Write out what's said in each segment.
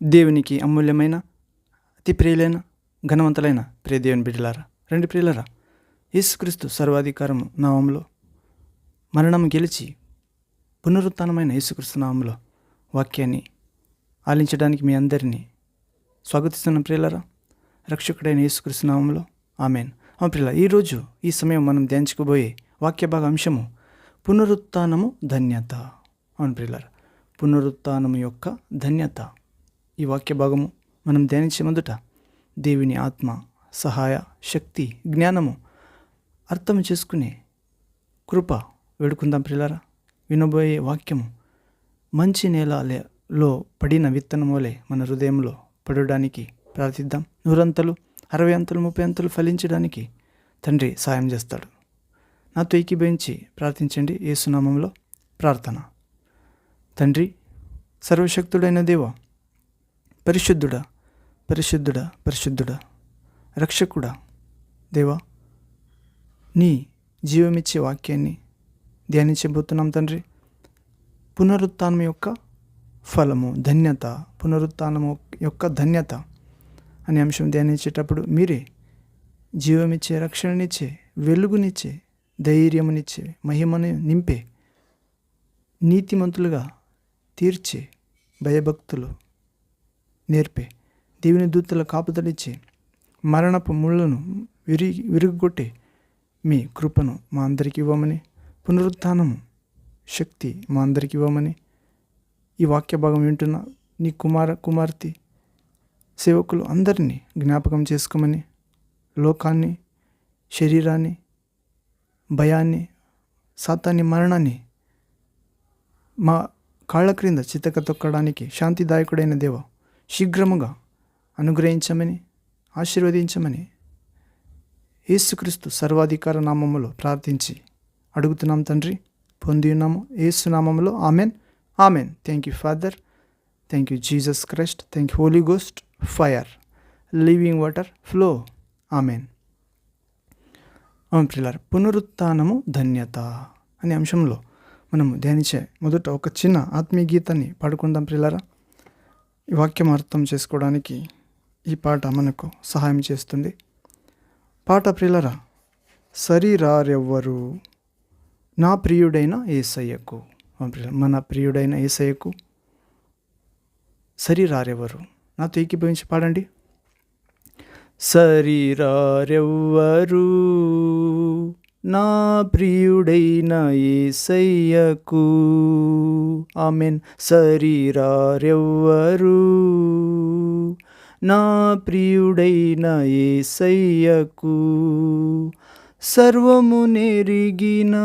దేవునికి అమూల్యమైన అతి ప్రియులైన ఘనవంతులైన ప్రియ దేవుని బిడ్డలారా, రెండు ప్రియులరా, యేసుక్రీస్తు సర్వాధికారము నామములో మరణం గెలిచి పునరుత్థానమైన యేసుక్రీస్తు నామములో వాక్యాన్ని ఆలించడానికి మీ అందరినీ స్వాగతిస్తున్న ప్రియులరా, రక్షకుడైన యేసుక్రీస్తు నామములో ఆమేన్. ప్రియుల, ఈరోజు ఈ సమయం మనం ధ్యానించుకోబోయే వాక్య భాగ అంశము పునరుత్థానము ధన్యత. అవును ప్రియులరా, పునరుత్థానము యొక్క ధన్యత. ఈ వాక్య భాగము మనం ధ్యానించే మొదట దేవుని ఆత్మ సహాయ, శక్తి, జ్ఞానము అర్థం చేసుకునే కృప వేడుకుందాం ప్రియులారా. వినబోయే వాక్యము మంచి నేలలో పడిన విత్తనం వలె మన హృదయంలో పడడానికి ప్రార్థిద్దాం. 100 అంతలు, 60 అంతలు, 30 అంతలు ఫలించడానికి తండ్రి సాయం చేస్తాడు. నాతో ఏకీభవించి ప్రార్థించండి. యేసునామంలో ప్రార్థన. తండ్రి, సర్వశక్తుడైన దేవా, పరిశుద్ధుడా, పరిశుద్ధుడా, పరిశుద్ధుడా, రక్షకుడా, దేవా, నీ జీవమిచ్చే వాక్యాన్ని ధ్యానించబోతున్నాం తండ్రి. పునరుత్థానం యొక్క ఫలము ధన్యత, పునరుత్థానము యొక్క ధన్యత అనే అంశం ధ్యానించేటప్పుడు మీరే జీవమిచ్చే, రక్షణనిచ్చే, వెలుగునిచ్చే, ధైర్యమునిచ్చే, మహిమను నింపే, నీతిమంతులుగా తీర్చే, భయభక్తులు నేర్పే, దేవుని దూతల కాపుదలిచ్చే, మరణపు ముళ్ళను విరుగొట్టే మీ కృపను మా అందరికి ఇవ్వమని, పునరుత్థానము శక్తి మా అందరికి ఇవ్వమని, ఈ వాక్య భాగం వింటున్న నీ కుమార్తె సేవకులు అందరినీ జ్ఞాపకం చేసుకోమని, లోకాన్ని, శరీరాన్ని, భయాన్ని, సాతాన్ని, మరణాన్ని మా కాళ్ళ క్రింద చితక తొక్కడానికి శాంతిదాయకుడైన దేవ శీఘ్రముగా అనుగ్రహించమని, ఆశీర్వదించమని యేసుక్రీస్తు సర్వాధికార నామములో ప్రార్థించి అడుగుతున్నాం తండ్రి. పొంది ఉన్నాము యేసు నామములో. Amen, amen. Thank you Father, thank you Jesus Christ, thank you Holy Ghost, fire, living water, flow. Amen. అవును ప్రియులారా, పునరుత్థానము ధన్యత అనే అంశంలో మనము ధ్యానించే మొదట ఒక చిన్న ఆత్మీయ గీతాన్ని పాడుకుందాం ప్రియులారా. ఈ వాక్యం అర్థం చేసుకోవడానికి ఈ పాట మనకు సహాయం చేస్తుంది. పాట ప్రియులారా, సరిరారెవ్వరు నా ప్రియుడైన యేసయ్యకు. మన ప్రియుడైన యేసయ్యకు సరిరారెవ్వరు. నాతో ఏకీభవించి పాడండి. సరిరారెవ్వరు నా ప్రియుడైన యేసయ్యకు. ఆమెన్. సరిరారెవ్వరు నా ప్రియుడైన యేసయ్యకు. సర్వము నెరిగిన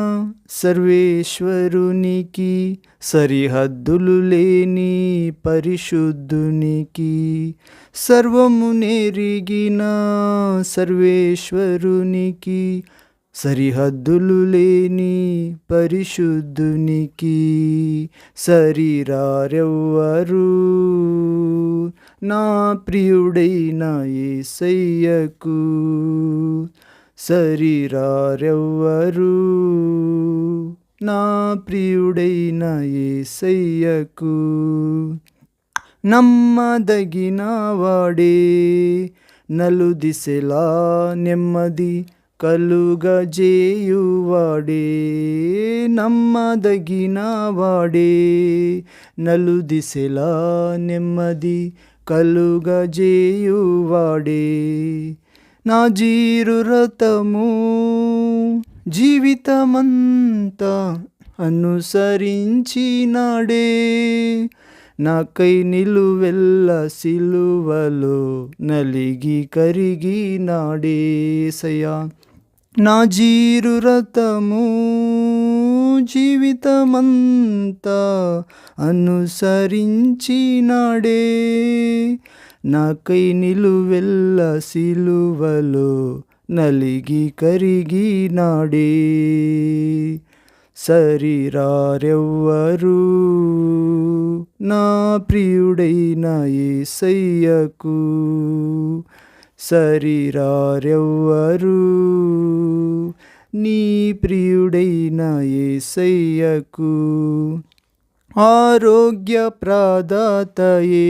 సర్వేశ్వరునికి, సరిహద్దులు లేని పరిశుద్ధునికి, సర్వము నెరిగిన సర్వేశ్వరునికి, సరిహద్దులు లేని పరిశుద్ధునికి సరిరారెవ్వరు నా ప్రియుడైన యేసయ్యకు. సరిరారెవ్వరు నా ప్రియుడైన యేసయ్యకు. నమ్మదగిన వాడే, నలుదిశలా నెమ్మది కలుగజేయువాడే. నమ్మదగిన వాడే, నలుదిశలా నెమ్మది కలుగజేయువాడే. నా జీరురతము జీవితమంతా అనుసరించినాడే. నాకై నిలువెల్ల సిలువలో నలిగి కరిగినాడేసయ్యా. నా జీరురతము జీవితమంతా అనుసరించినాడే. నాకై నిలువెల్ల సిలువలో నలిగి కరిగినాడే. సరిరారెవ్వరు నా ప్రియుడైన యేసయ్యకు. సరిరారెవ్వరు నీ ప్రియుడైన యేసయ్యకు. ఆరోగ్య ప్రదాతయే,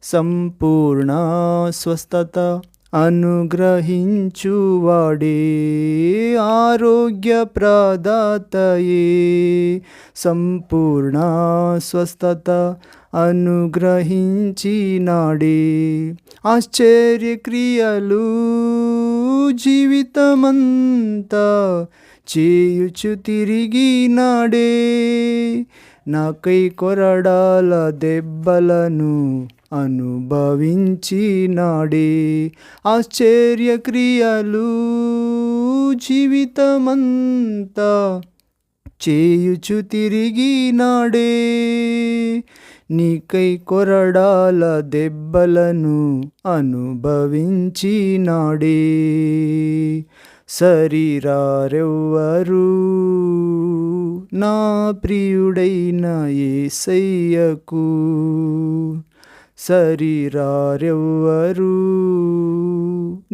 సంపూర్ణ స్వస్థత అనుగ్రహించువాడే. ఆరోగ్య ప్రదాతయే, సంపూర్ణ స్వస్థత అనుగ్రహించినాడే. ఆశ్చర్యక్రియలు జీవితమంతా చేయుచు తిరిగినాడే. నాకై కొరడాల దెబ్బలను అనుభవించినాడే. ఆశ్చర్యక్రియలు జీవితమంతా చేయుచు తిరిగినాడే. నీకై కొరడాల దెబ్బలను అనుభవించినాడే. శరీరారెవ్వరు నా ప్రియుడైన యేసయ్యకు, శరీరారెవ్వరు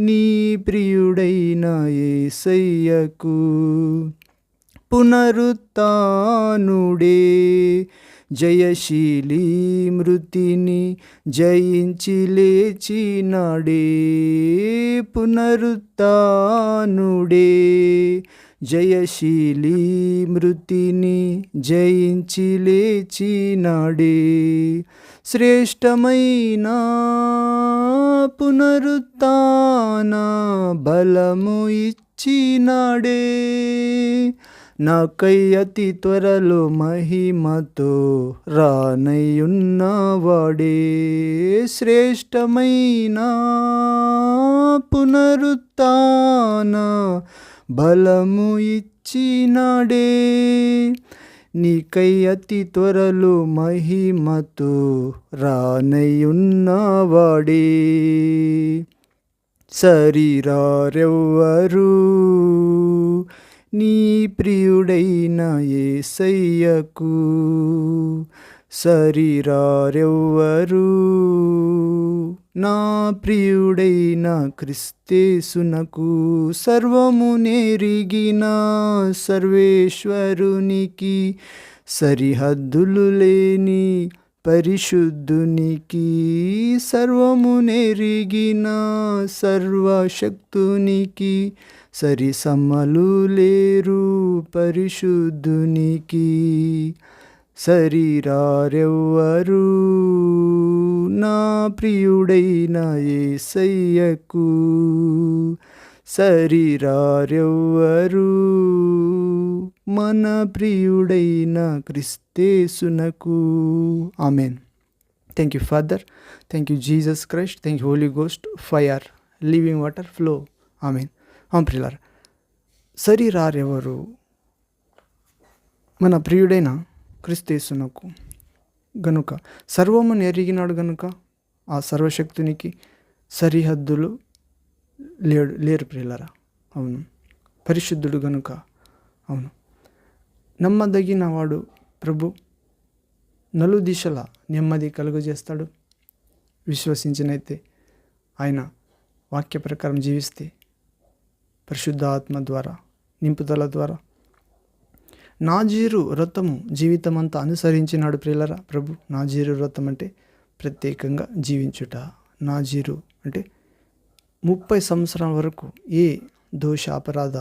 నీ ప్రియుడైన యేసయ్యకు. పునరుత్థానుడే, జయశీలి మృతిని జయించి లేచినాడే. పునరుత్థానుడే, జయశీలి మృతిని జయించి లేచినాడే. శ్రేష్టమైన పునరుత్థాన బలము ఇచ్చినాడే. నాకై అతి త్వరలో మహిమతో రానయ్యున్నవాడే. శ్రేష్టమైన పునరుత్థాన బలము ఇచ్చినాడే. నీకై అతి త్వరలో మహిమతో రానయ్యున్నవాడే. శరీరారెవ్వరు నీ ప్రియుడైన యేసయ్యకు, శరీరారెవ్వరు నా ప్రియుడైన క్రిస్తేసునకు. సర్వము నెరిగిన సర్వేశ్వరునికి, సరిహద్దులు లేని పరిశుద్ధునికి, సర్వము నెరిగిన సర్వశక్తునికి, సరి సమలు లేరు పరిశుద్ధునికి. శరీరారెవ్వరు నా ప్రియుడైన యేసయ్యకు, శరీరారెవ్వరు మన ప్రియుడైన క్రిస్తేసునకు. ఆమెన్. Thank you Father, thank you Jesus Christ, thank you Holy Ghost, fire, living water flow. ఆమెన్. ప్రియులారా, శరీరారెవరు? మన ప్రియుడైన క్రిస్తేసునకు గనుక సర్వమును ఎరిగినాడు గనుక ఆ సర్వశక్తునికి సరిహద్దులు లేరు ప్రియులారా. అవును, పరిశుద్ధుడు గనుక. అవును, నమ్మదగిన వాడు ప్రభు. నలు దిశల నెమ్మది కలుగజేస్తాడు. విశ్వసించినైతే, ఆయన వాక్య ప్రకారం జీవిస్తే, పరిశుద్ధ ఆత్మ ద్వారా, నింపుదల ద్వారా నాజీరు వ్రతము జీవితమంతా అనుసరించినాడు ప్రియులరా ప్రభు. నాజీరు వ్రతం అంటే ప్రత్యేకంగా జీవించుట. నాజీరు అంటే 30 సంవత్సరాల వరకు ఏ దోష అపరాధ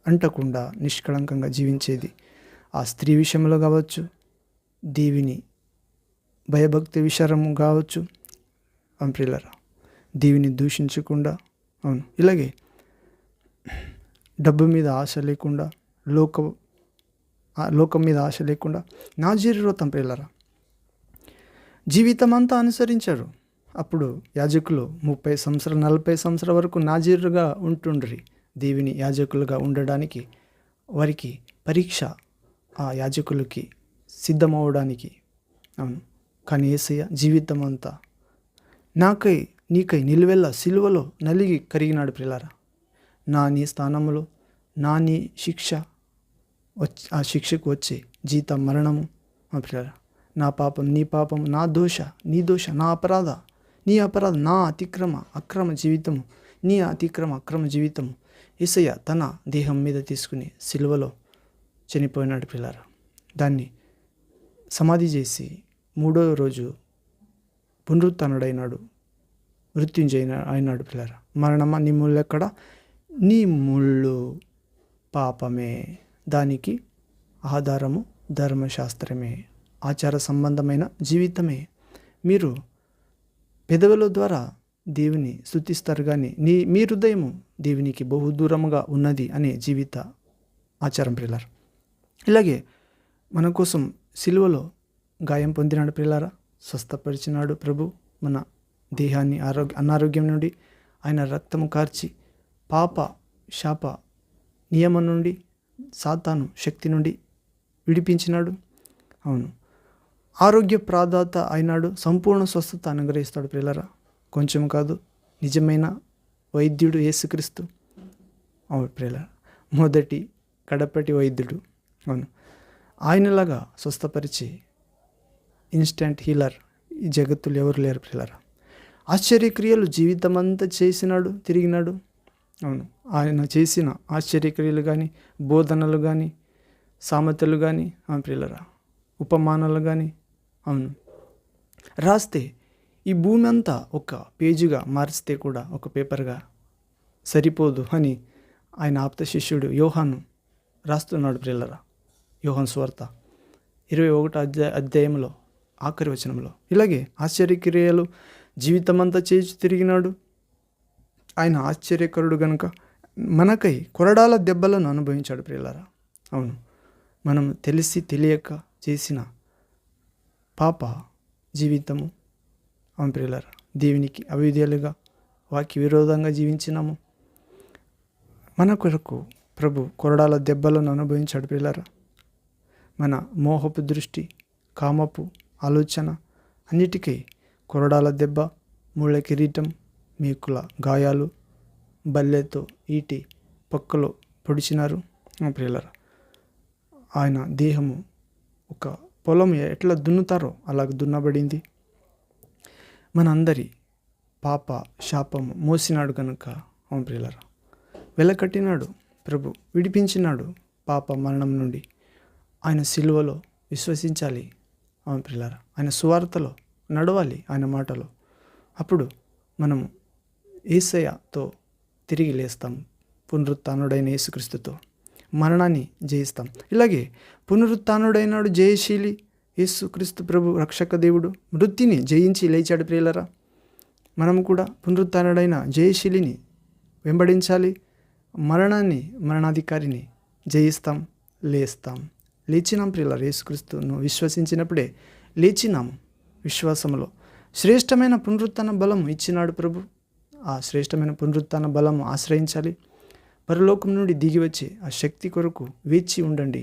అంటకుండా నిష్కళంకంగా జీవించేది. ఆ స్త్రీ విషయంలో కావచ్చు, దేవిని భయభక్తి విషయము కావచ్చు. ప్రియులరా, దేవిని దూషించకుండా, అవును, ఇలాగే డబ్బు మీద ఆశ లేకుండా, లోకం మీద ఆశ లేకుండా నాజీరు వ్రతం ప్రియులరా జీవితం అంతా అనుసరించారు. అప్పుడు యాజకులు 30 సంవత్సరాలు 40 సంవత్సరాల వరకు నాజీరుగా ఉంటుండ్రి. దేవిని యాజకులుగా ఉండడానికి వారికి పరీక్ష, ఆ యాజకులకి సిద్ధమవడానికి. అవును, కానీ యేసయ్య జీవితం అంతా నాకై నీకై నిలువెల్ల సిలువలో నలిగి కరిగినాడు ప్రియులారా. నీ స్థానంలో నీ శిక్ష ఆ శిక్షకు వచ్చే జీతం మరణము. ప్రియులారా, నా పాపం నీ పాపం, నా దోష నీ దోష, నా అపరాధ నీ అపరాధం, నా అక్రమ జీవితము నీ అక్రమ జీవితము యేసయ్య తన దేహం మీద తీసుకుని సిలువలో చనిపోయినాడు ప్రియులారా. దాన్ని సమాధి చేసి 3వ రోజు పునరుత్థానుడైనాడు, మృత్యుంజయ అయినాడు. పిల్లరా, మరణమా నీ ముళ్ళు ఎక్కడ? నీ ముళ్ళు పాపమే, దానికి ఆధారము ధర్మశాస్త్రమే, ఆచార సంబంధమైన జీవితమే. మీరు పెదవుల ద్వారా దేవుని స్తుతిస్తారు, కానీ మీ హృదయము దేవునికి బహుదూరముగా ఉన్నది అనే జీవిత ఆచారం ప్రియులారా. ఇలాగే మన కోసం సిలువలో గాయం పొందినాడు ప్రియులారా, స్వస్థపరిచినాడు ప్రభు. మన దేహాన్ని అనారోగ్యం నుండి ఆయన రక్తము కార్చి పాప శాప నియమం నుండి, సాతాను శక్తి నుండి విడిపించినాడు. అవును, ఆరోగ్య ప్రాదాత అయినాడు, సంపూర్ణ స్వస్థత అనుగ్రహిస్తాడు ప్రియులారా. కొంచెం కాదు, నిజమైన వైద్యుడు యేసుక్రీస్తు. అవును ప్రియులారా, మొదటి కడపటి వైద్యుడు. అవును, ఆయనలాగా స్వస్థపరిచి ఇన్స్టెంట్ హీలర్ ఈ జగత్తులు ఎవరు లేరు ప్రియులారా. ఆశ్చర్యక్రియలు జీవితమంతా చేసినాడు, తిరిగినాడు. అవును, ఆయన చేసిన ఆశ్చర్యక్రియలు కానీ, బోధనలు కానీ, సామెతలు కానీ, ప్రియులారా, ఉపమానాలు కానీ, అవును, రాస్తే ఈ భూమి అంతా ఒక పేజీగా మార్చితే కూడా ఒక పేపర్గా సరిపోదు అని ఆయన ఆప్త శిష్యుడు యోహాను రాస్తున్నాడు ప్రియులారా. యోహాను సువార్త 21వ అధ్యాయంలో ఆఖరి వచనంలో. ఇలాగే ఆశ్చర్యక్రియలు జీవితమంతా చేసి తిరిగినాడు. ఆయన ఆశ్చర్యకరుడు గనుక మనకై కొరడాల దెబ్బలను అనుభవించాడు ప్రియులారా. అవును, మనం తెలిసి తెలియక చేసిన పాప జీవితము, అవును ప్రియులారా, దేవునికి అవిధేయులుగా వాకి విరోధంగా జీవించినాము. మన కొరకు ప్రభు కొరడాల దెబ్బలను అనుభవించాడు ప్రియులారా. మన మోహపు దృష్టి, కామపు ఆలోచన అన్నిటికీ కొరడాల దెబ్బ, ముళ్ళ కిరీటం, మేకుల గాయాలు, బల్లెతో ఈటి పక్కలో పొడిచినారు ప్రియులారా. ఆయన దేహము ఒక పొలం ఎట్లా దున్నుతారో అలాగ దున్నబడింది. మనందరి పాప శాపము మోసినాడు కనుక, అవును ప్రియులారా, వెలకట్టినాడు ప్రభు, విడిపించినాడు పాప మరణం నుండి. ఆయన సిలువలో విశ్వసించాలి, అవును ప్రియులారా, ఆయన సువార్తలో నడవాలి, ఆయన మాటలో. అప్పుడు మనము యేసయ్యతో తిరిగి లేస్తాం, పునరుత్థానుడైన యేసుక్రీస్తుతో మరణాన్ని జయిస్తాం. ఇలాగే పునరుత్థానుడైనాడు జయశీలి యేసుక్రీస్తు ప్రభు, రక్షక దేవుడు, మృత్యుని జయించి లేచాడు ప్రియులరా. మనము కూడా పునరుత్థానుడైన జయశీలిని వెంబడించాలి. మరణాన్ని, మరణాధికారిని జయిస్తాం, లేస్తాం. లేచినాం ప్రియులరా. యేసుక్రీస్తును విశ్వసించినప్పుడే లేచినాము. విశ్వాసములో శ్రేష్టమైన పునరుత్థాన బలం ఇచ్చినాడు ప్రభు. ఆ శ్రేష్టమైన పునరుత్థాన బలము ఆశ్రయించాలి. పరలోకం నుండి దిగి వచ్చే ఆ శక్తి కొరకు వేచి ఉండండి.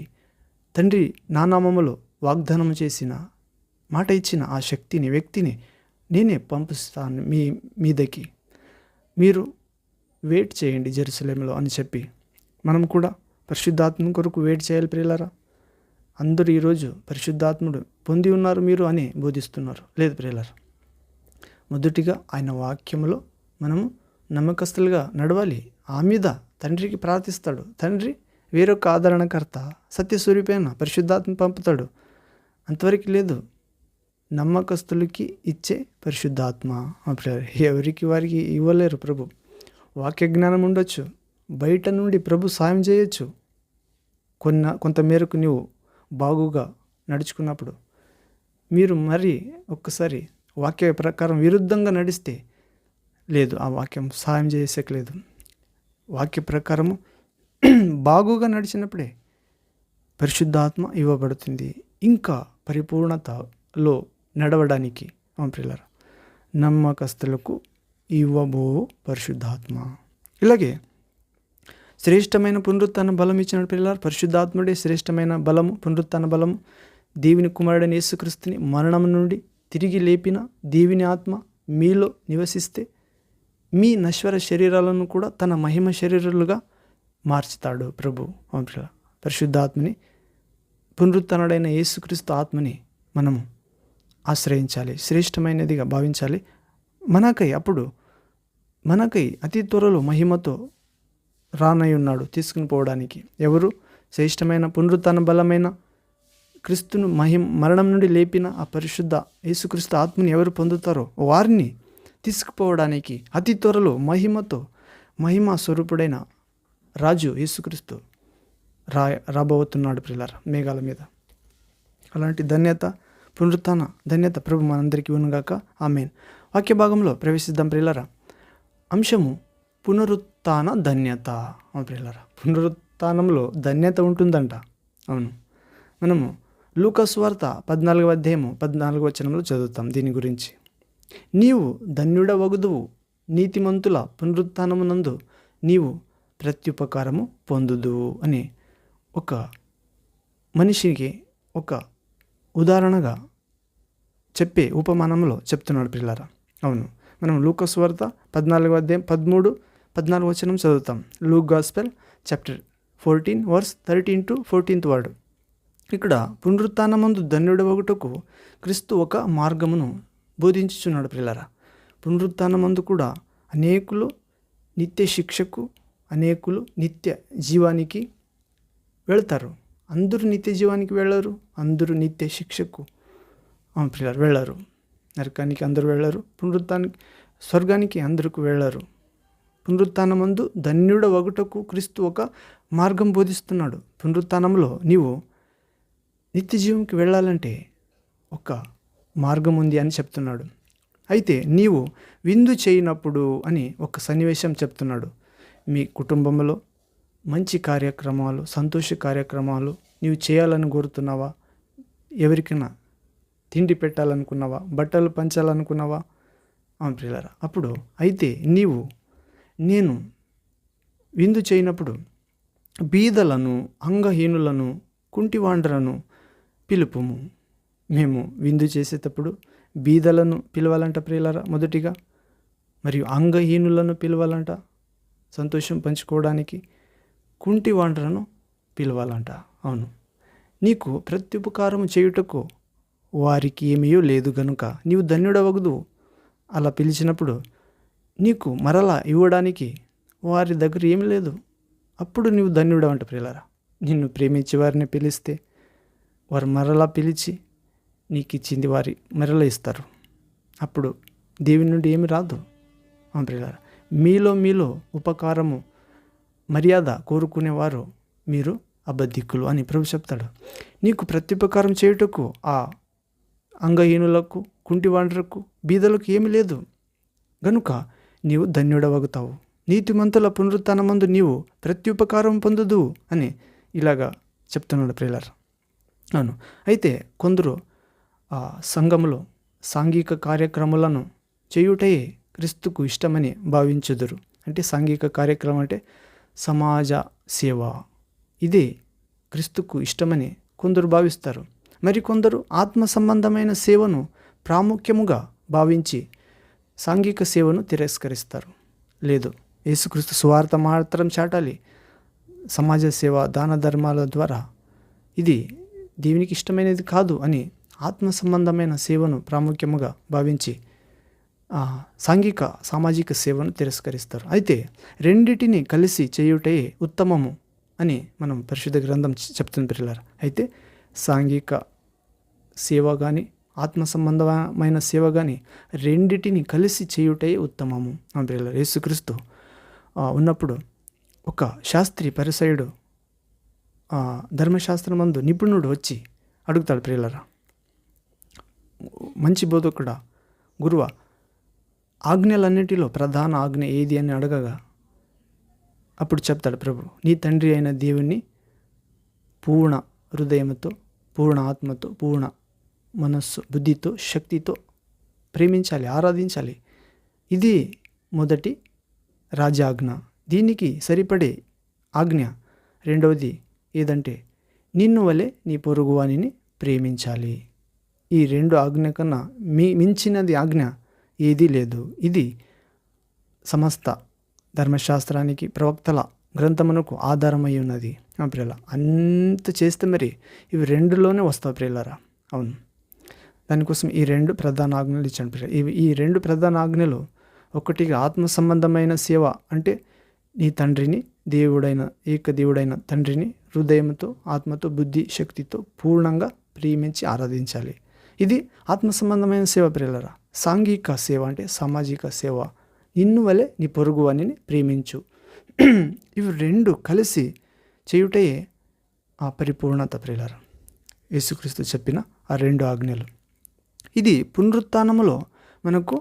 తండ్రి నా నామములో వాగ్దానం చేసిన, మాట ఇచ్చిన ఆ శక్తిని, వ్యక్తిని నేనే పంపిస్తాను మీ మీదకి, మీరు వెయిట్ చేయండి జెరూసలేములో అని చెప్పి మనం కూడా పరిశుద్ధాత్మ కొరకు వెయిట్ చేయాలి ప్రియులారా. అందరూ ఈరోజు పరిశుద్ధాత్ముడు పొంది ఉన్నారు మీరు అని బోధిస్తున్నారు. లేదు ప్రియులారా, మొదటిగా ఆయన వాక్యములో మనము నమ్మకస్తులుగా నడవాలి. ఆ మీద తండ్రికి ప్రార్థిస్తాడు. తండ్రి వేరొక ఆదరణకర్త సత్యస్వరూపైన పరిశుద్ధాత్మ పంపుతాడు. అంతవరకు లేదు, నమ్మకస్తులకి ఇచ్చే పరిశుద్ధాత్మ. ఎవరికి వారికి ఇవ్వలేరు ప్రభు. వాక్య జ్ఞానం ఉండొచ్చు, బయట నుండి ప్రభు సాయం చేయొచ్చు. కొంత మేరకు నీవు బాగుగా నడుచుకున్నప్పుడు మీరు మరి ఒక్కసారి వాక్య ప్రకారం విరుద్ధంగా నడిస్తే లేదు, ఆ వాక్యం సాయం చేసేకలేదు. వాక్య ప్రకారము బాగుగా నడిచినప్పుడే పరిశుద్ధాత్మ ఇవ్వబడుతుంది. ఇంకా పరిపూర్ణతలో నడవడానికి ప్రియులారా నమ్మకస్తులకు ఇవ్వబో పరిశుద్ధాత్మ. ఇలాగే శ్రేష్టమైన పునరుత్థాన బలం ఇచ్చిన ప్రియులారా. పరిశుద్ధాత్ముడే శ్రేష్టమైన బలము, పునరుత్థాన బలము. దేవుని కుమారుడైన యేసుక్రీస్తుని మరణం నుండి తిరిగి లేపిన దేవుని ఆత్మ మీలో నివసిస్తే మీ నశ్వర శరీరాలను కూడా తన మహిమ శరీరాలుగా మార్చుతాడు ప్రభు. పరిశుద్ధాత్మని, పునరుత్థానుడైన యేసుక్రీస్తు ఆత్మని మనము ఆశ్రయించాలి, శ్రేష్టమైనదిగా భావించాలి. అప్పుడు మనకై అతి త్వరలో మహిమతో రానై ఉన్నాడు తీసుకుని పోవడానికి. ఎవరు? శ్రేష్టమైన పునరుత్థాన బలమైన క్రీస్తును మరణం నుండి లేపిన ఆ పరిశుద్ధ యేసుక్రీస్తు ఆత్మని ఎవరు పొందుతారో వారిని తీసుకుపోవడానికి అతి త్వరలో మహిమ స్వరూపుడైన రాజు యేసుక్రీస్తు రాబోతున్నాడు ప్రియులారా మేఘాల మీద. అలాంటి ధన్యత, పునరుత్థాన ధన్యత ప్రభు మనందరికీ ఉన్నగాక. ఆమేన్. వాక్య భాగంలో ప్రవేశిద్దాం ప్రియులారా. అంశము పునరుత్థాన ధన్యత. ప్రియులారా, పునరుత్థానంలో ధన్యత ఉంటుందంట. అవును, మనము లూకా సువార్త 14వ అధ్యాయము 14వ వచనంలో చదువుతాం దీని గురించి. నీవు ధన్యుడవగుదువు, నీతిమంతుల పునరుత్థానమునందు నీవు ప్రత్యుపకారము పొందుదువు అని ఒక మనిషికి ఒక ఉదాహరణగా చెప్పే ఉపమానంలో చెప్తున్నాడు ప్రియులారా. అవును, మనం లూకా సువార్త 14వ అధ్యాయం 13-14 వచనం చదువుతాం. Luke gospel chapter 14 verse 13 to 14th word. ఇక్కడ పునరుత్థానమందు ధన్యుడవగుటకు క్రీస్తు ఒక మార్గమును బోధించుచున్నాడు ప్రియులారా. పునరుత్థానమందు కూడా అనేకులు నిత్య శిక్షకు, అనేకులు నిత్య జీవానికి వెళ్తారు. అందరూ నిత్య జీవానికి వెళ్ళరు, అందరూ నిత్య శిక్షకు ప్రియులారా వెళ్ళరు. నరకానికి అందరూ వెళ్ళరు, స్వర్గానికి అందరికి వెళ్ళరు. పునరుత్థానమందు ధన్యుడవగుటకు క్రీస్తు ఒక మార్గం బోధిస్తున్నాడు. పునరుత్థానంలో నీవు నిత్య జీవంకి వెళ్ళాలంటే ఒక మార్గం ఉంది అని చెప్తున్నాడు. అయితే నీవు విందు చేయనప్పుడు అని ఒక సన్నివేశం చెప్తున్నాడు. మీ కుటుంబంలో మంచి కార్యక్రమాలు, సంతోష కార్యక్రమాలు నీవు చేయాలని కోరుతున్నావా? ఎవరికైనా తిండి పెట్టాలనుకున్నావా? బట్టలు పంచాలనుకున్నావా? ప్రియులారా, అప్పుడు అయితే నేను విందు చేయనప్పుడు బీదలను, అంగహీనులను, కుంటివాండ్రను పిలుపుము. మేము విందు చేసేటప్పుడు బీదలను పిలవాలంట ప్రియులారా మొదటిగా, మరియు అంగహీనులను పిలవాలంట సంతోషం పంచుకోవడానికి, కుంటివాండ్రను పిలవాలంట. అవును, నీకు ప్రత్యుపకారం చేయుటకు వారికి ఏమీయో లేదు గనుక నీవు ధన్యుడవగదు. అలా పిలిచినప్పుడు నీకు మరలా ఇవ్వడానికి వారి దగ్గర ఏమి లేదు, అప్పుడు నీవు ధన్యుడవంట ప్రియులారా. నిన్ను ప్రేమించే వారిని పిలిస్తే వారు మరలా పిలిచి నీకు ఇచ్చింది వారి మరలా ఇస్తారు. అప్పుడు దేవుని నుండి ఏమి రాదు. ప్రియులారా, మీలో ఉపకారము, మర్యాద కోరుకునేవారు మీరు అబద్ధికులు అని ప్రభు చెప్తాడు. నీకు ప్రత్యుపకారం చేయుటకు ఆ అంగహీనులకు, కుంటివాండ్రకు, బీదలకు ఏమి లేదు గనుక నీవు ధన్యుడవగుతావు. నీతిమంతుల పునరుత్థానమందు నీవు ప్రత్యుపకారం పొందుదు అని ఇలాగా చెప్తున్నాడు ప్రియులారా. అవును, అయితే కొందరు సంఘములో సాంఘిక కార్యక్రమాలను చేయుటయే క్రీస్తుకు ఇష్టమని భావించుదురు. అంటే సాంఘిక కార్యక్రమం అంటే సమాజ సేవ, ఇదే క్రీస్తుకు ఇష్టమని కొందరు భావిస్తారు. మరికొందరు ఆత్మ సంబంధమైన సేవను ప్రాముఖ్యముగా భావించి సాంఘిక సేవను తిరస్కరిస్తారు. లేదు, యేసుక్రీస్తు సువార్త మాత్రం చాటాలి, సమాజ సేవ, దాన ధర్మాల ద్వారా ఇది దేవునికి ఇష్టమైనది కాదు అని ఆత్మ సంబంధమైన సేవను ప్రాముఖ్యముగా భావించి సామాజిక సేవను తిరస్కరిస్తారు. అయితే రెండిటిని కలిసి చేయుటే ఉత్తమము అని మనం పరిశుద్ధ గ్రంథం చెప్తుంది పిల్లలు. అయితే సాంఘిక సేవ కానీ, ఆత్మ సంబంధమైన సేవ కానీ రెండిటిని కలిసి చేయుటే ఉత్తమము అని పిల్లలు. యేసుక్రీస్తు ఉన్నప్పుడు ఒక శాస్త్రి, పరిసయుడు, ధర్మశాస్త్రమందు నిపుణుడు వచ్చి అడుగుతాడు ప్రియులరా, మంచి బోధకుడా, గురువ, ఆజ్ఞలన్నిటిలో ప్రధాన ఆజ్ఞ ఏది అని అడగగా అప్పుడు చెప్తాడు ప్రభు, నీ తండ్రి అయిన దేవుణ్ణి పూర్ణ హృదయంతో, పూర్ణ ఆత్మతో, పూర్ణ మనస్సు, బుద్ధితో, శక్తితో ప్రేమించాలి, ఆరాధించాలి. ఇది మొదటి రాజాజ్ఞ. దీనికి సరిపడే ఆజ్ఞ రెండవది ఏదంటే నిన్ను వలె నీ పొరుగువానిని ప్రేమించాలి. ఈ రెండు ఆజ్ఞ కన్నా మించినది ఆజ్ఞ ఏదీ లేదు. ఇది సమస్త ధర్మశాస్త్రానికి, ప్రవక్తల గ్రంథమునకు ఆధారమై ఉన్నది. ప్రియుల, అంత చేస్తే మరి ఇవి రెండులోనే వస్తాయి ప్రియులరా. అవును, దానికోసం ఈ రెండు ప్రధాన ఆజ్ఞలు ఇచ్చాను ప్రియుల. ఈ రెండు ప్రధాన ఆజ్ఞలు ఒకటిగా ఆత్మ సంబంధమైన సేవ అంటే నీ తండ్రిని, ఏకదేవుడైన తండ్రిని హృదయంతో, ఆత్మతో, బుద్ధి, శక్తితో పూర్ణంగా ప్రేమించి ఆరాధించాలి. ఇది ఆత్మ సంబంధమైన సేవ ప్రియులారా. సాంఘిక సేవ అంటే సామాజిక సేవ. నిన్ను వలె నీ పొరుగు వానిని ప్రేమించు. ఇవి రెండు కలిసి చేయుటయే ఆ పరిపూర్ణత ప్రియులారా. యేసుక్రీస్తు చెప్పిన ఆ రెండు ఆజ్ఞలు. ఇది పునరుత్థానములో మనకు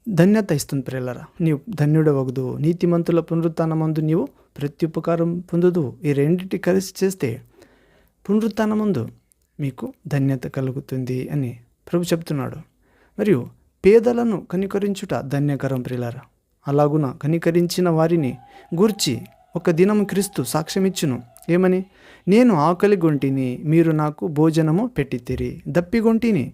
ధన్యత ఇస్తుంది ప్రియులారా. నీవు ధన్యుడవగుదు, నీతిమంతుల పునరుత్థానమందు నీవు ప్రత్యుపకారం పొందుదు. ఈ రెండింటి కలిసి చేస్తే పునరుత్థానమందు మీకు ధన్యత కలుగుతుంది అని ప్రభు చెప్తున్నాడు. మరియు పేదలను కనికరించుట ధన్యకరం ప్రియులారా. అలాగున కనికరించిన వారిని గూర్చి ఒక దినం క్రీస్తు సాక్ష్యమిచ్చును. ఏమని? నేను ఆకలిగొంటిని, మీరు నాకు భోజనము పెట్టితిరి. దప్పిగొంటిని,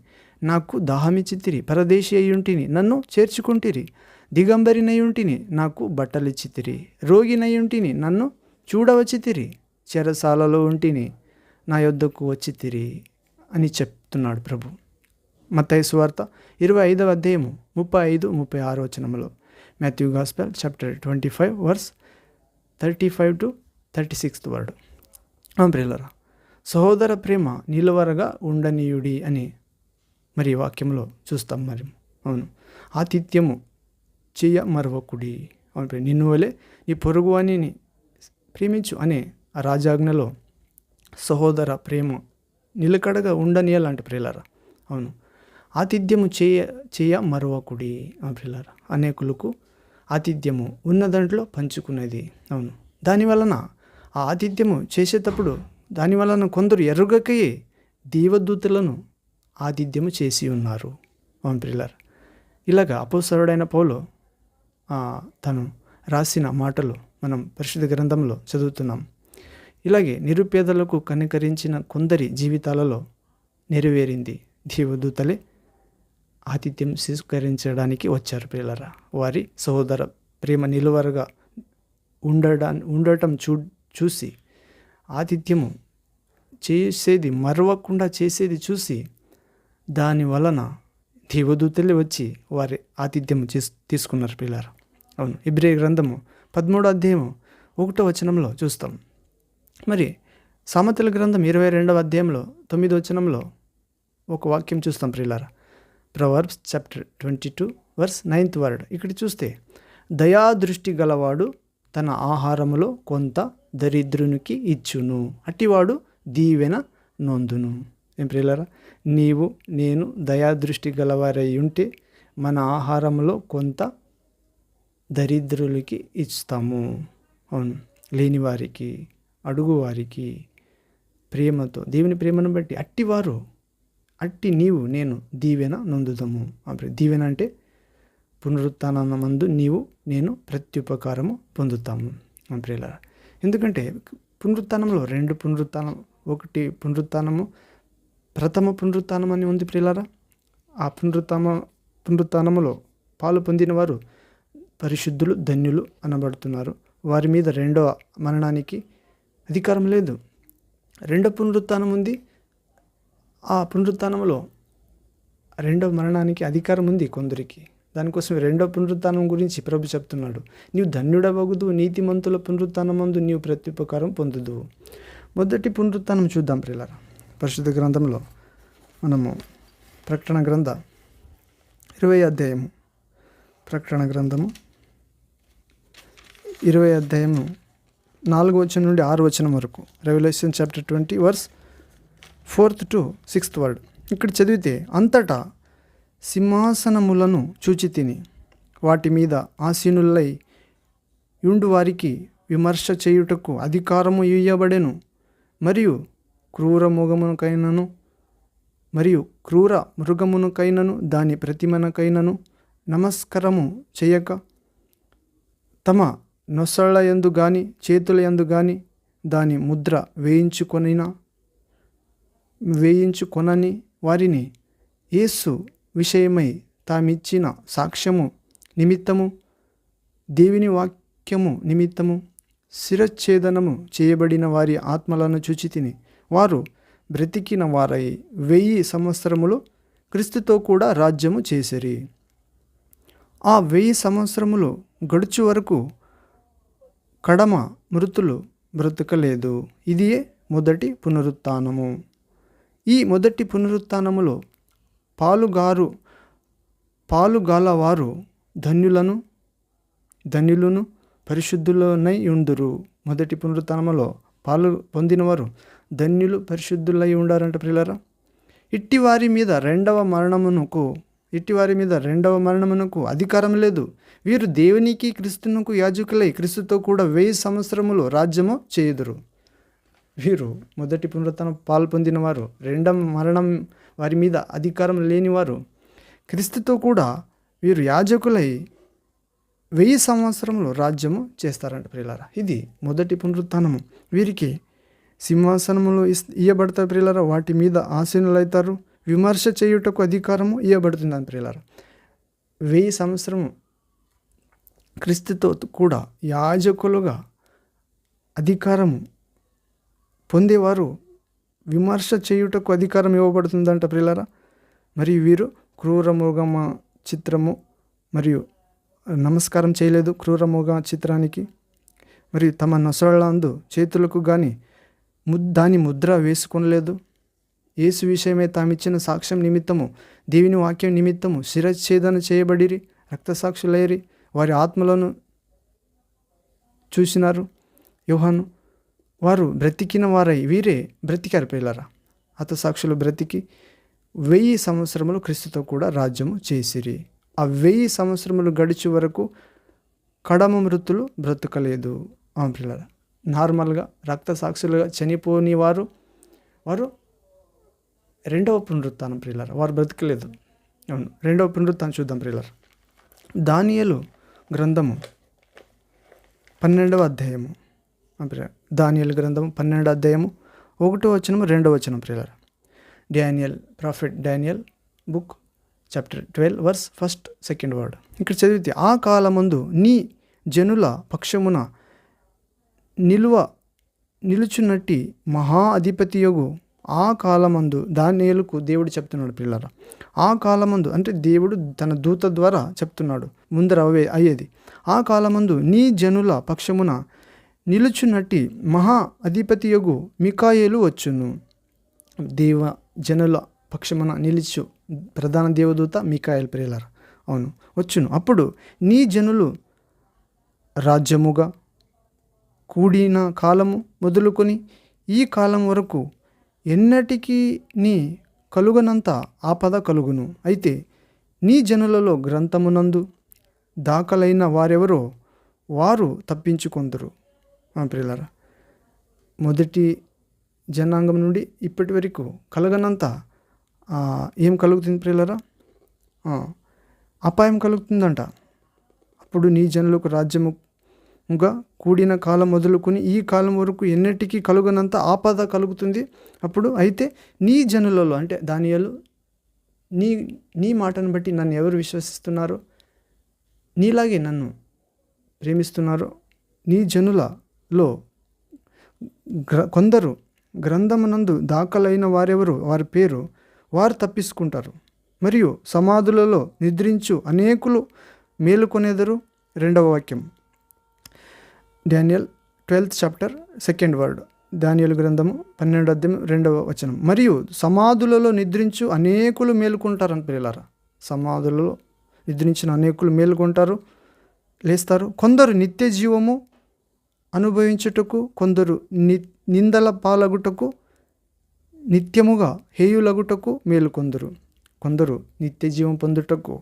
నాకు దాహమిచ్చితిరి. పరదేశి అయ్యుంటిని, నన్ను చేర్చుకుంటిరి. దిగంబరినయుంటిని, నాకు బట్టలిచ్చితిరి. రోగినయుంటిని, నన్ను చూడవచ్చితిరి. చెరసాలలో ఉంటిని, నా యొద్దకు వచ్చితిరి అని చెప్తున్నాడు ప్రభు. మత్తయి సువార్త 25వ అధ్యాయము 35-36 వచనములో. Matthew gospel chapter 25 verse 35 to 36 word. ప్రియులారా, సహోదర ప్రేమ నిలువరగా ఉండనీయుడి అని మరి వాక్యంలో చూస్తాం. మరి అవును, ఆతిథ్యము చెయ్య మరవకుడి. అవును, నిన్ను వలె నీ పొరుగు వానిని ప్రేమించు అనే ఆ రాజాజ్ఞలో సహోదర ప్రేమ నిలకడగా ఉండనీయాలంటే ప్రియులారా. అవును, ఆతిథ్యము చేయ మరవకుడి. ప్రియులారా, అనేకులకు ఆతిథ్యము ఉన్న దాంట్లో పంచుకునేది. అవును, దానివలన ఆ ఆతిథ్యము చేసేటప్పుడు దానివలన కొందరు ఎరుగకయే దేవదూతలను ఆతిథ్యము చేసి ఉన్నారు. అవును ప్రియులారా, ఇలాగా అపోస్తలుడైన పౌలు తను రాసిన మాటలు మనం పరిశుద్ధ గ్రంథంలో చదువుతున్నాం. ఇలాగే నిరుపేదలకు కనికరించిన కొందరి జీవితాలలో నెరవేరింది. దేవదూతలే ఆతిథ్యం స్వీకరించడానికి వచ్చారు ప్రియులారా. వారి సహోదర ప్రేమ నిలువరగా ఉండటం చూసి, ఆతిథ్యము చేసేది మరవకుండా చేసేది చూసి, దాని వలన దేవదూతలే వచ్చి వారి ఆతిథ్యం తీసుకున్నారు ప్రియులారా. అవును, హెబ్రీ గ్రంథము 13వ అధ్యాయము 1వ వచనంలో చూస్తాం. మరి సామెతల గ్రంథం 22వ అధ్యాయంలో 9వ వచనంలో ఒక వాక్యం చూస్తాం ప్రియులారా. Proverbs chapter 22 verse 9th word. ఇక్కడ చూస్తే, దయాదృష్టి గలవాడు తన ఆహారములో కొంత దరిద్రునికి ఇచ్చును, అట్టివాడు దీవెన నొందును. ఏం ప్రియులారా, నీవు నేను దయాదృష్టి గలవారై ఉంటే మన ఆహారంలో కొంత దరిద్రులకి ఇస్తాము. అవును, లేనివారికి, అడుగువారికి ప్రేమతో, దేవుని ప్రేమను బట్టి అట్టి నీవు నేను దీవెన నొందుతాము. దీవెన అంటే పునరుత్థానమందు నీవు నేను ప్రత్యుపకారము పొందుతాము ప్రియులారా. ఎందుకంటే పునరుత్థానంలో 2 పునరుత్థానం, ఒకటి పునరుత్థానము, ప్రథమ పునరుత్థానం అని ఉంది ప్రియులారా. ఆ పునరుత్థానములో పాలు పొందిన వారు పరిశుద్ధులు, ధన్యులు అనబడుతున్నారు. వారి మీద రెండవ మరణానికి అధికారం లేదు. రెండవ పునరుత్థానం ఉంది. ఆ పునరుత్థానంలో రెండవ మరణానికి అధికారం ఉంది కొందరికి. దానికోసం రెండవ పునరుత్థానం గురించి ప్రభు చెప్తున్నాడు. నీవు ధన్యుడవగుదు, నీతిమంతుల పునరుత్థానమందు నీవు ప్రత్యుపకారం పొందుదు. మొదటి పునరుత్థానం చూద్దాం ప్రియులారా. పరిశుద్ధ గ్రంథంలో మనము ప్రకటన గ్రంథ 20వ అధ్యాయము, ప్రకటన గ్రంథము 20వ అధ్యాయము 4వ వచనం నుండి 6వ వచనం వరకు. Revelation chapter 20 verse 4th to 6th word. ఇక్కడ చదివితే, అంతటా సింహాసనములను చూచి తిని, వాటి మీద ఆసీనులై యుండు వారికి విమర్శ చేయుటకు అధికారము ఇయ్యబడెను. మరియు క్రూర మృగమునకైనను దాని ప్రతిమనకైనను నమస్కారము చేయక, తమ నొసళ్ళ యందు గాని చేతుల యందు గాని దాని ముద్ర వేయించుకొనని వారిని యేసు విషయమై తామిచ్చిన సాక్ష్యము నిమిత్తము, దేవుని వాక్యము నిమిత్తము శిరచ్ఛేదనము చేయబడిన వారి ఆత్మలను చూచి తిని, వారు బ్రతికిన వారై 1000 సంవత్సరములు క్రీస్తుతో కూడా రాజ్యము చేసిరి. ఆ 1000 సంవత్సరములు గడుచు వరకు కడమ మృతులు బ్రతకలేదు. ఇదియే మొదటి పునరుత్థానము. ఈ మొదటి పునరుత్థానములో పాలుగాలవారు ధన్యులను పరిశుద్ధులనై ఉందురు. మొదటి పునరుత్థానములో పాలు పొందినవారు ధన్యులు, పరిశుద్ధులై ఉండారంట ప్రియులారా. ఇట్టి వారి మీద రెండవ మరణమునకు అధికారం లేదు. వీరు దేవునికి క్రీస్తునకు యాజకులై క్రీస్తుతో కూడా 1000 సంవత్సరములు రాజ్యము చేయుదురు. వీరు మొదటి పునరుత్థానం పాలు పొందినవారు, రెండవ మరణం వారి మీద అధికారం లేనివారు, క్రీస్తుతో కూడా వీరు యాజకులై 1000 సంవత్సరములు రాజ్యము చేస్తారంట ప్రియులారా. ఇది మొదటి పునరుత్థానము. వీరికి సింహాసనములు ఇయ్యబడతారు ప్రియులారా, వాటి మీద ఆసీనులైతారు. విమర్శ చేయుటకు అధికారము ఇవ్వబడుతుందని ప్రియులారా. 1000 సంవత్సరము క్రీస్తుతో కూడా యాజకులుగా అధికారము పొందేవారు విమర్శ చేయుటకు అధికారం ఇవ్వబడుతుందంట ప్రియులారా. మరియు వీరు క్రూరమృగమ చిత్రము మరియు నమస్కారం చేయలేదు క్రూరమృగ చిత్రానికి. మరియు తమ నొసళ్ళందు చేతులకు కానీ దాని ముద్ర వేసుకొనలేదు. యేసు విషయమే తామిచ్చిన సాక్ష్యం నిమిత్తము, దేవుని వాక్యం నిమిత్తము శిరచ్ఛేదన చేయబడిరి, రక్తసాక్షులైరి. వారి ఆత్మలను చూసినారు యోహాను. వారు బ్రతికిన వారై వీరే బ్రతికారు ప్రియులారా. హతసాక్షులు బ్రతికి 1000 సంవత్సరములు క్రీస్తుతో కూడా రాజ్యము చేసిరి. ఆ 1000 సంవత్సరములు గడిచే వరకు కడమ మృతులు బ్రతకలేదు. ప్రియులారా, నార్మల్గా రక్తసాక్షులుగా చనిపోని వారు రెండవ పునరుత్థానం ప్రియులారా, వారు బ్రతకలేదు. అవును, రెండవ పునరుత్థానం చూద్దాం ప్రియులారా. దానియేలు గ్రంథము 12వ అధ్యాయము. దానియేలు గ్రంథము 12వ అధ్యాయము 1వ వచనము 2వ వచనం ప్రియులారా. Prophet Daniel book chapter 12 verse 1st 2nd word. ఇక్కడ చదివితే, ఆ కాలమందు నీ జనుల పక్షమున నిలుచున్నట్టి మహా అధిపతియగు ఆ కాలమందు దానియేలుకు దేవుడు చెప్తున్నాడు పిల్లరా. ఆ కాలమందు అంటే దేవుడు తన దూత ద్వారా చెప్తున్నాడు, ముందర అయ్యేది. ఆ కాలమందు నీ జనుల పక్షమున నిలుచున్నట్టి మహా అధిపతియగు మికాయేలు వచ్చును. జనుల పక్షమున నిలుచు ప్రధాన దేవదూత మికాయేలు ప్రియులారా. అవును, వచ్చును. అప్పుడు నీ జనులు రాజ్యముగా కూడిన కాలము మొదలుకొని ఈ కాలం వరకు ఎన్నటికీ నీ కలుగనంత ఆపద కలుగును. అయితే నీ జనులలో గ్రంథమునందు దాఖలైన వారెవరో వారు తప్పించుకొందురు. ప్రియులారా, మొదటి జనాంగం నుండి ఇప్పటి వరకు కలగనంత ఏం కలుగుతుంది ప్రియులారా? అపాయం కలుగుతుందంట. అప్పుడు నీ జనులకు రాజ్యముగా కూడిన కాలం మొదలుకొని ఈ కాలం వరకు ఎన్నటికీ కలుగనంత ఆపద కలుగుతుంది. అప్పుడు అయితే నీ జనులలో అంటే దానియేలు నీ మాటను బట్టి నన్ను ఎవరు విశ్వసిస్తున్నారో, నీలాగే నన్ను ప్రేమిస్తున్నారో, నీ జనులలో కొందరు గ్రంథమునందు దాఖలైన వారెవరు వారి పేరు వారు తప్పించుకుంటారు. మరియు సమాధులలో నిద్రించు అనేకులు మేలుకొనేదరు. 2వ వాక్యం, Daniel 12th chapter 2nd word. దానియేలు గ్రంథము 12వ అధ్యాయం 2వ వచనం. మరియు సమాధులలో నిద్రించు అనేకులు మేలుకుంటారని పిల్లలారా. సమాధులలో నిద్రించిన అనేకులు మేలుకుంటారు, లేస్తారు. కొందరు నిత్య జీవము అనుభవించుటకు, కొందరు నిందల పాలగుటకు, నిత్యముగా హేయులగుటకు మేలుకొందరు. కొందరు నిత్య జీవం పొందుటకు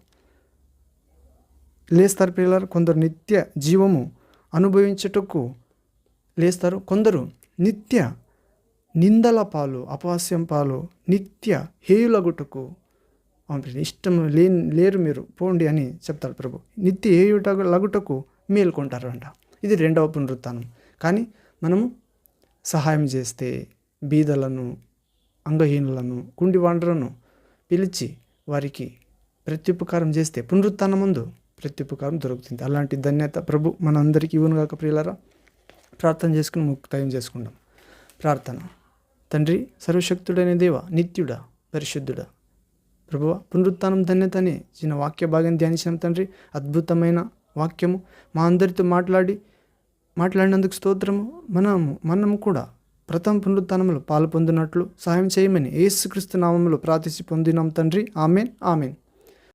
లేస్తారు పిల్లలు. కొందరు నిత్య జీవము అనుభవించుటకు లేస్తారు. కొందరు నిత్య నిందల పాలు, అపహాస్యం పాలు, నిత్య హేయులగుటకు ఇష్టం లేరు మీరు పోండి అని చెప్తాడు ప్రభు. నిత్య హేయులగుటకు మేల్కొంటారు అంట. ఇది 2వ పునరుత్థానం. కానీ మనము సహాయం చేస్తే బీదలను, అంగహీనులను, కుండివాండ్రలను పిలిచి వారికి ప్రత్యుపకారం చేస్తే పునరుత్థానం ముందు ప్రత్యుపకారం దొరుకుతుంది. అలాంటి ధన్యత ప్రభు మనందరికీ ఇవ్వనుగాక ప్రియులారా. ప్రార్థన చేసుకుని ముక్తాయం చేసుకుందాం. ప్రార్థన. తండ్రి, సర్వశక్తుడైన దేవ, నిత్యుడా, పరిశుద్ధుడా, ప్రభువ, పునరుత్థానం ధన్యతని చిన్న వాక్య భాగం ధ్యానించిన తండ్రి. అద్భుతమైన వాక్యము మా అందరితో మాట్లాడినందుకు స్తోత్రము. మనము కూడా ప్రథమ పునరుత్థానములో పాలు పొందినట్లు సహాయం చేయమని యేసుక్రీస్తు నామములో ప్రార్థించి పొందినాం తండ్రి. Amen amen.